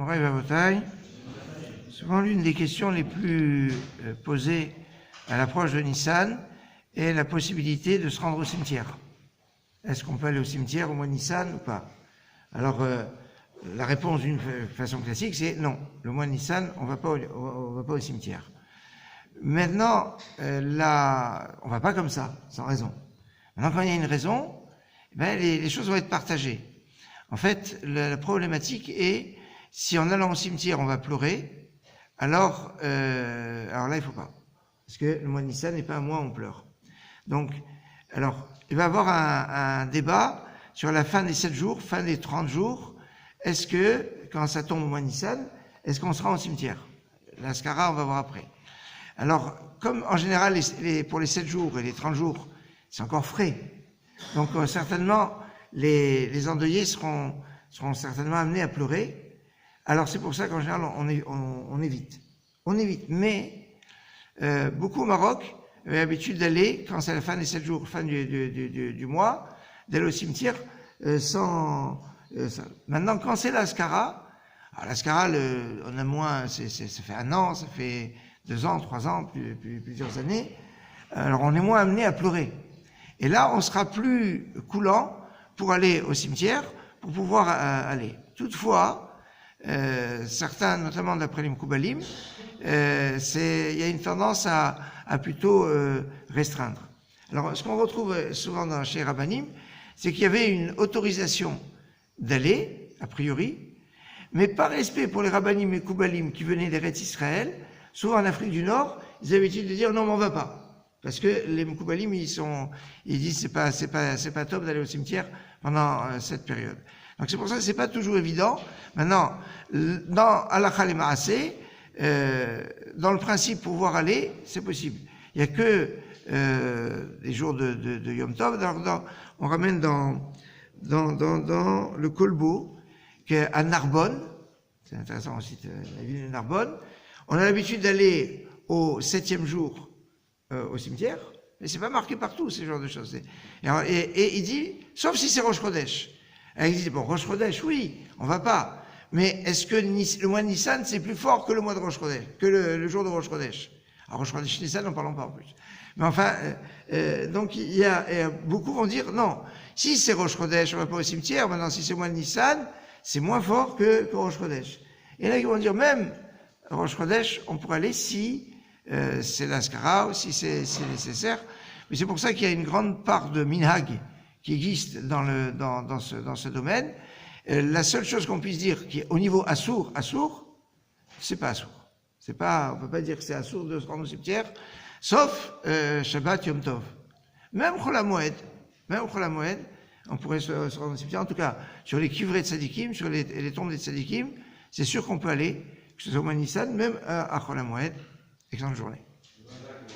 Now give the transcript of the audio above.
Moraï Vavotaï, souvent l'une des questions les plus posées à l'approche de Nissan est la possibilité de se rendre au cimetière. Est-ce qu'on peut aller au cimetière au mois de Nissan ou pas? Alors, la réponse d'une façon classique, c'est non. Le mois de Nissan, on va pas au cimetière. Maintenant, on va pas comme ça, sans raison. Maintenant, quand il y a une raison, ben, les choses vont être partagées. En fait, la problématique est, si en allant au cimetière, on va pleurer, alors là, il faut pas. Parce que le mois de Nissan n'est pas un mois où on pleure. Donc, alors, il va y avoir un débat sur la fin des 7 jours, fin des 30 jours. Est-ce que, quand ça tombe au mois de Nissan, est-ce qu'on sera au cimetière? La Skara, on va voir après. Alors, comme en général, pour les 7 jours et les 30 jours, c'est encore frais. Donc, certainement, les endeuillés seront certainement amenés à pleurer. Alors, c'est pour ça qu'en général, on évite. On évite. Mais, beaucoup au Maroc avaient l'habitude d'aller, quand c'est la fin des 7 jours, fin du mois, d'aller au cimetière sans... Maintenant, quand c'est la Skara, alors la Skara, on a moins, ça fait 1 an, ça fait 2 ans, 3 ans, plusieurs années. Alors, on est moins amené à pleurer. Et là, on sera plus coulant pour aller au cimetière, pour pouvoir aller. Toutefois, certains, notamment d'après les Mkoubalim, il y a une tendance à plutôt restreindre. Alors, ce qu'on retrouve souvent chez Rabbanim, c'est qu'il y avait une autorisation d'aller, a priori, mais par respect pour les Rabbanim et Koubalim qui venaient d'Eretz Israël, souvent en Afrique du Nord, ils avaient l'habitude de dire non, mais on va pas. Parce que les Mkoubalim, ils disent c'est pas top d'aller au cimetière pendant cette période. Donc c'est pour ça que c'est pas toujours évident. Maintenant, dans Halakha le Maaseh, dans le principe pouvoir aller, c'est possible. Il y a que les jours de Yom Tov. Alors, on ramène dans le Kolbo, qui est à Narbonne. C'est intéressant aussi, la ville de Narbonne. On a l'habitude d'aller au 7e jour au cimetière, mais c'est pas marqué partout, ce genre de choses. Et il dit, sauf si c'est Rosh Chodesh. Alors il dit, bon, Rosh Chodesh, oui, on va pas. Mais est-ce que le mois de Nissan, c'est plus fort que le mois de Rosh Chodesh, que le jour de Rosh Chodesh? Alors Rosh Chodesh Nissan, n'en parlons pas en plus. Mais enfin, donc il y a beaucoup vont dire, non, si c'est Rosh Chodesh, on va pas au cimetière. Maintenant, si c'est le mois de Nissan, c'est moins fort que Rosh Chodesh. Et là, ils vont dire, même Rosh Chodesh, on pourrait aller si c'est la Skara ou si c'est nécessaire. Mais c'est pour ça qu'il y a une grande part de minhag qui existe dans ce domaine. La seule chose qu'on puisse dire qui est au niveau assour, c'est pas assour. C'est pas, on peut pas dire que c'est assour de se rendre au cimetière, sauf Shabbat Yom Tov. Même Chol HaMoed, on pourrait se rendre au cimetière. En tout cas, sur les kivrei de tzadikim, sur les tombes des tzadikim, c'est sûr qu'on peut aller, que ce soit au mois de Nissan, même à Chol HaMoed. Excellente journée.